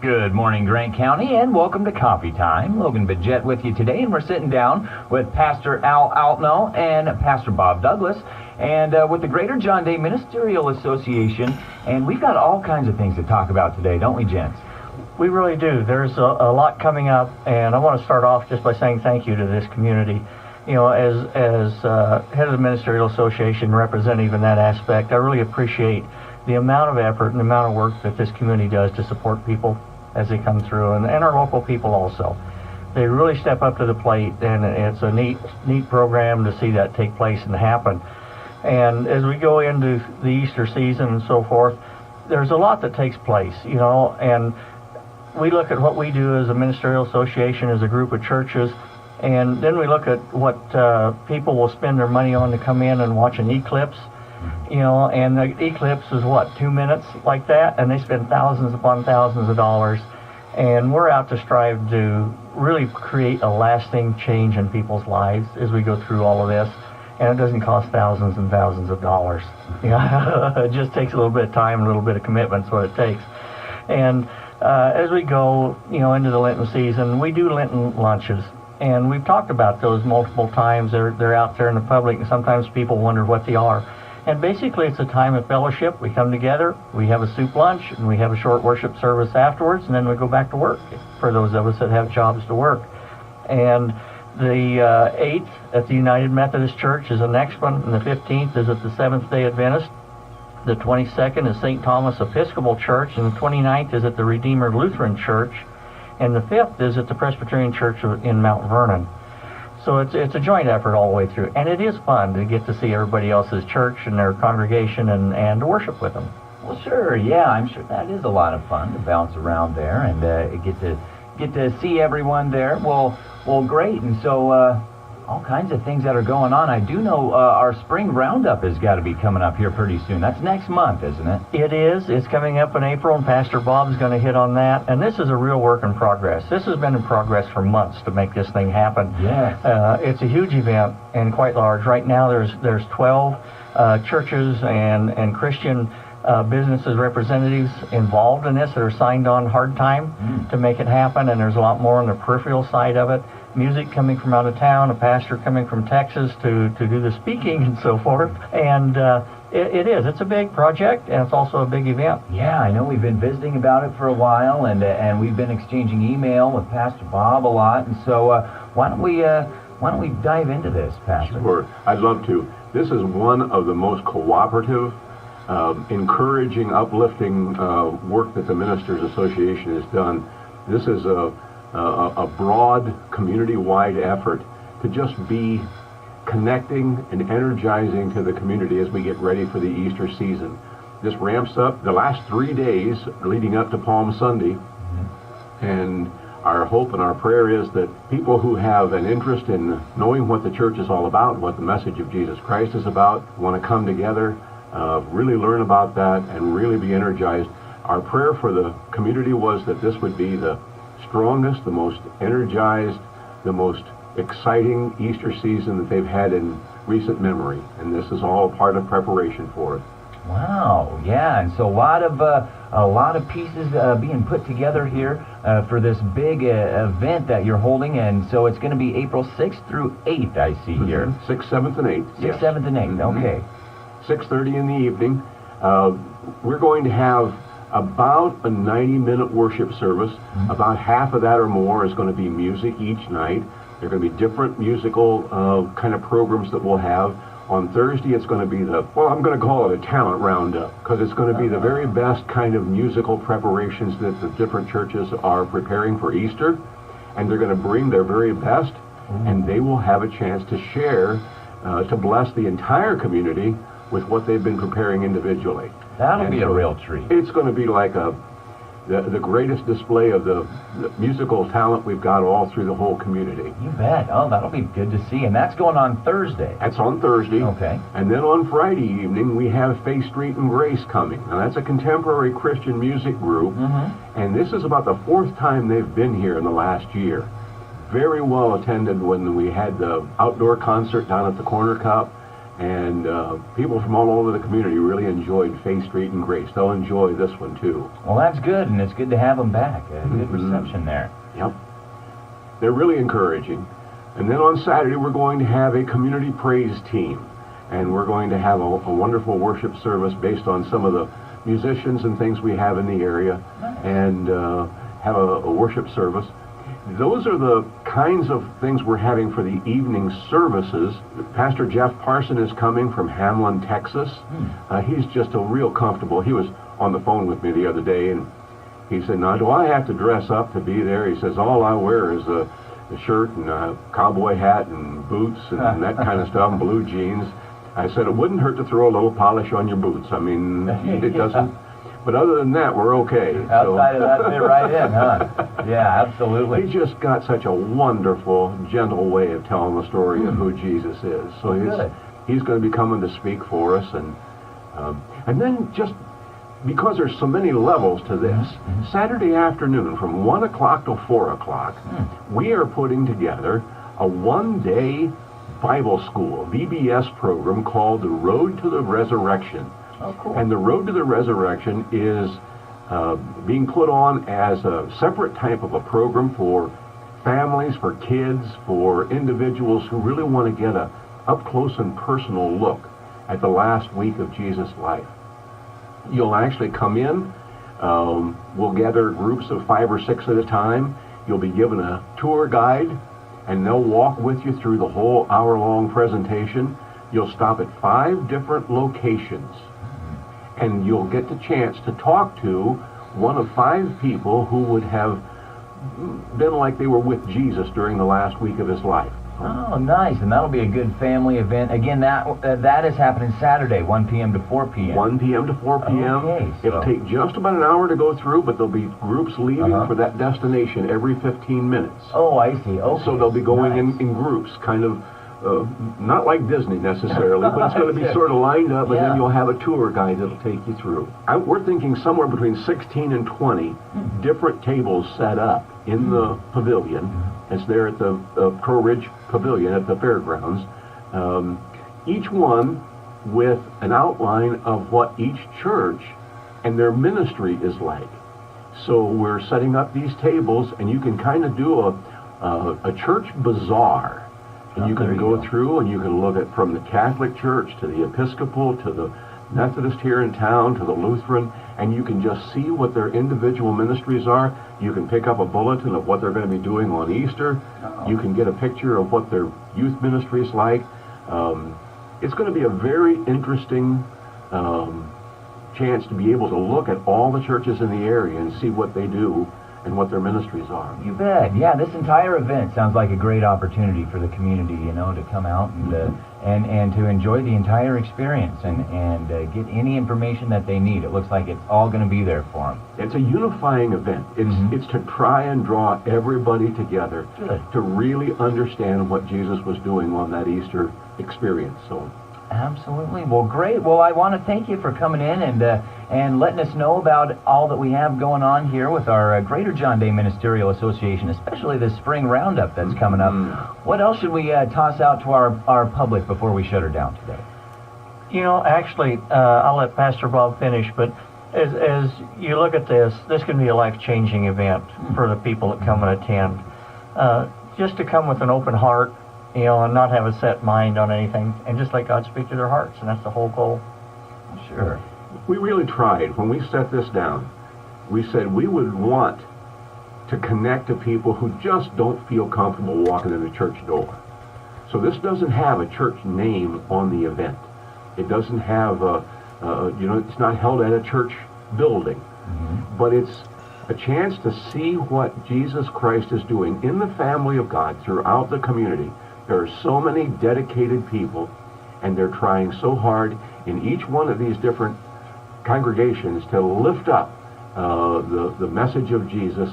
Good morning, Grant County, and welcome to Coffee Time. Logan Bidgett with you today, and we're sitting down with Pastor Al Altno and Pastor Bob Douglas, and with the Greater John Day Ministerial Association, and we've got all kinds of things to talk about today, don't we, gents? We really do. There's a lot coming up, and I want to start off just by saying thank you to this community. You know, as head of the Ministerial Association, representative in that aspect, I really appreciate the amount of effort and the amount of work that this community does to support people as they come through, and our local people also. They really step up to the plate, and it's a neat program to see that take place and happen. And as we go into the Easter season and so forth, there's a lot that takes place, you know, and we look at what we do as a ministerial association, as a group of churches, and then we look at what people will spend their money on to come in and watch an eclipse. You know, and the eclipse is what, 2 minutes, like that, and they spend thousands upon thousands of dollars, and we're out to strive to really create a lasting change in people's lives as we go through all of this, and it doesn't cost thousands and thousands of dollars. You know, it just takes a little bit of time and a little bit of commitment, is what it takes. And as we go, you know, into the Lenten season, we do Lenten lunches, and we've talked about those multiple times. They're out there in the public, and sometimes people wonder what they are. And basically, it's a time of fellowship. We come together, we have a soup lunch, and we have a short worship service afterwards, and then we go back to work for those of us that have jobs to work. And the 8th at the United Methodist Church is the next one, and the 15th is at the Seventh-day Adventist. The 22nd is St. Thomas Episcopal Church, and the 29th is at the Redeemer Lutheran Church, and the 5th is at the Presbyterian Church in Mount Vernon. So it's a joint effort all the way through, and it is fun to get to see everybody else's church and their congregation and to worship with them. Well, sure, yeah, I'm sure that is a lot of fun to bounce around there and get to see everyone there. Well, great, and so all kinds of things that are going on. I do know our Spring Roundup has got to be coming up here pretty soon. That's next month, isn't it? It is. It's coming up in April, and Pastor Bob's going to hit on that. And this is a real work in progress. This has been in progress for months to make this thing happen. Yes. It's a huge event and quite large. Right now there's 12 churches and Christian businesses representatives involved in this that are signed on hard time to make it happen, and there's a lot more on the peripheral side of it. Music coming from out of town, a pastor coming from Texas to do the speaking and so forth. And it's a big project, and it's also a big event. Yeah, I know we've been visiting about it for a while, and we've been exchanging email with Pastor Bob a lot. And so why don't we dive into this, Pastor? Sure, I'd love to. This is one of the most cooperative, encouraging, uplifting work that the Ministers Association has done. This is a broad, community-wide effort to just be connecting and energizing to the community as we get ready for the Easter season. This ramps up the last 3 days leading up to Palm Sunday, and our hope and our prayer is that people who have an interest in knowing what the church is all about, what the message of Jesus Christ is about, want to come together, really learn about that, and really be energized. Our prayer for the community was that this would be the strongest, the most energized, the most exciting Easter season that they've had in recent memory, and this is all part of preparation for it. Wow, yeah, and so a lot of pieces being put together here for this big event that you're holding, and so it's going to be April 6th through 8th, I see here. 6th, 7th, and 8th. 6th, yes. 7th, and 8th, okay. 6:30 in the evening. We're going to have about a 90-minute worship service. About half of that or more is going to be music each night. There are going to be different musical kind of programs that we'll have. On Thursday, it's going to be I'm going to call it a talent roundup, because it's going to be the very best kind of musical preparations that the different churches are preparing for Easter. And they're going to bring their very best, and they will have a chance to share, to bless the entire community with what they've been preparing individually. That'll be a real treat. It's going to be like the greatest display of the musical talent we've got all through the whole community. You bet. Oh, that'll be good to see. And that's going on Thursday. That's on Thursday. Okay. And then on Friday evening, we have Faith Street and Grace coming. Now, that's a contemporary Christian music group. And this is about the 4th time they've been here in the last year. Very well attended when we had the outdoor concert down at the Corner Cup. And people from all over the community really enjoyed Faith Street and Grace. They'll enjoy this one too. Well, that's good, and it's good to have them back. A good reception there. Yep. They're really encouraging. And then on Saturday, we're going to have a community praise team. And we're going to have a wonderful worship service based on some of the musicians and things we have in the area. Nice. And have a worship service. Those are the kinds of things we're having for the evening services. Pastor Jeff Parson is coming from Hamlin, Texas. He's just a real comfortable. He was on the phone with me the other day, and he said, "Now, do I have to dress up to be there?" He says, "All I wear is a shirt and a cowboy hat and boots and that kind of stuff, and blue jeans." I said, "It wouldn't hurt to throw a little polish on your boots. I mean, it doesn't. But other than that, we're okay." Outside of that, fit right in, huh? Yeah, absolutely. He's just got such a wonderful, gentle way of telling the story of who Jesus is. So he's going to be coming to speak for us, and then just because there's so many levels to this, Saturday afternoon from 1 o'clock to 4 o'clock, we are putting together a one-day Bible school, VBS program called The Road to the Resurrection. Oh, cool. And the Road to the Resurrection is being put on as a separate type of a program for families, for kids, for individuals who really want to get a up-close and personal look at the last week of Jesus' life. You'll actually come in. We'll gather groups of 5 or 6 at a time. You'll be given a tour guide, and they'll walk with you through the whole hour-long presentation. You'll stop at 5 different locations, and you'll get the chance to talk to one of 5 people who would have been like they were with Jesus during the last week of his life. Oh, nice. And that'll be a good family event. Again, that is happening Saturday, 1 p.m. to 4 p.m. 1 p.m. to 4 p.m. Okay, It'll take just about an hour to go through, but there'll be groups leaving for that destination every 15 minutes. Oh, I see. Okay. So they'll be going in groups, kind of, not like Disney necessarily, but it's going to be sort of lined up, and then you'll have a tour guide that'll take you through. We're thinking somewhere between 16 and 20 different tables set up in the pavilion. It's there at the Trowbridge Pavilion at the fairgrounds. Each one with an outline of what each church and their ministry is like. So we're setting up these tables, and you can kind of do a church bazaar. And you can go through and you can look at from the Catholic Church to the Episcopal to the Methodist here in town to the Lutheran, and you can just see what their individual ministries are. You can pick up a bulletin of what they're going to be doing on Easter. You can get a picture of what their youth ministry is like. It's going to be a very interesting chance to be able to look at all the churches in the area and see what they do and what their ministries are. You bet. Yeah, this entire event sounds like a great opportunity for the community, to come out and to enjoy the entire experience and get any information that they need. It looks like it's all going to be there for them. It's a unifying event. It's to try and draw everybody together to really understand what Jesus was doing on that Easter experience. So. Absolutely. Well, great. Well, I want to thank you for coming in and letting us know about all that we have going on here with our Greater John Day Ministerial Association, especially the Spring Roundup that's coming up. What else should we toss out to our public before we shut her down today? Actually, I'll let Pastor Bob finish, but as you look at this can be a life-changing event for the people that come and attend. Just to come with an open heart, and not have a set mind on anything, and just let God speak to their hearts, and that's the whole goal. Sure. We really tried. When we set this down, we said we would want to connect to people who just don't feel comfortable walking in the church door. So this doesn't have a church name on the event. It doesn't have it's not held at a church building, but it's a chance to see what Jesus Christ is doing in the family of God throughout the community. There are so many dedicated people, and they're trying so hard in each one of these different congregations to lift up the message of Jesus.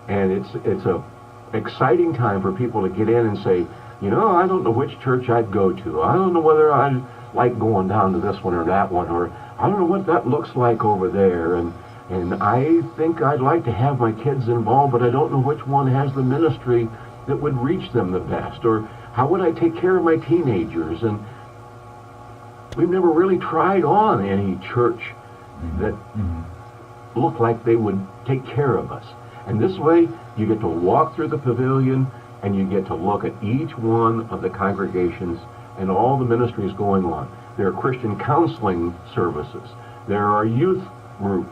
And it's a exciting time for people to get in and say, I don't know which church I'd go to. I don't know whether I'd like going down to this one or that one, or I don't know what that looks like over there. And I think I'd like to have my kids involved, but I don't know which one has the ministry that would reach them the best, or how would I take care of my teenagers? And we've never really tried on any church that looked like they would take care of us. And this way, you get to walk through the pavilion and you get to look at each one of the congregations and all the ministries going on. There are Christian counseling services. There are youth group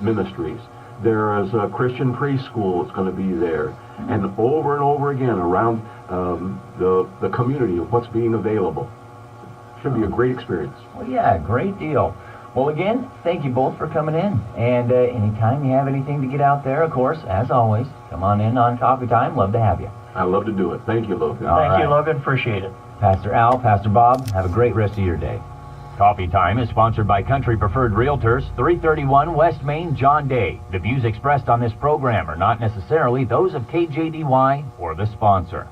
ministries. There is a Christian preschool that's going to be there. And over again around the community of what's being available. Should be a great experience. Well, yeah, great deal. Well, again, thank you both for coming in. And anytime you have anything to get out there, of course, as always, come on in on Coffee Time. Love to have you. I love to do it. Thank you, Logan. Thank you, Logan. Appreciate it. Pastor Al, Pastor Bob, have a great rest of your day. Coffee Time is sponsored by Country Preferred Realtors, 331 West Main, John Day. The views expressed on this program are not necessarily those of KJDY or the sponsor.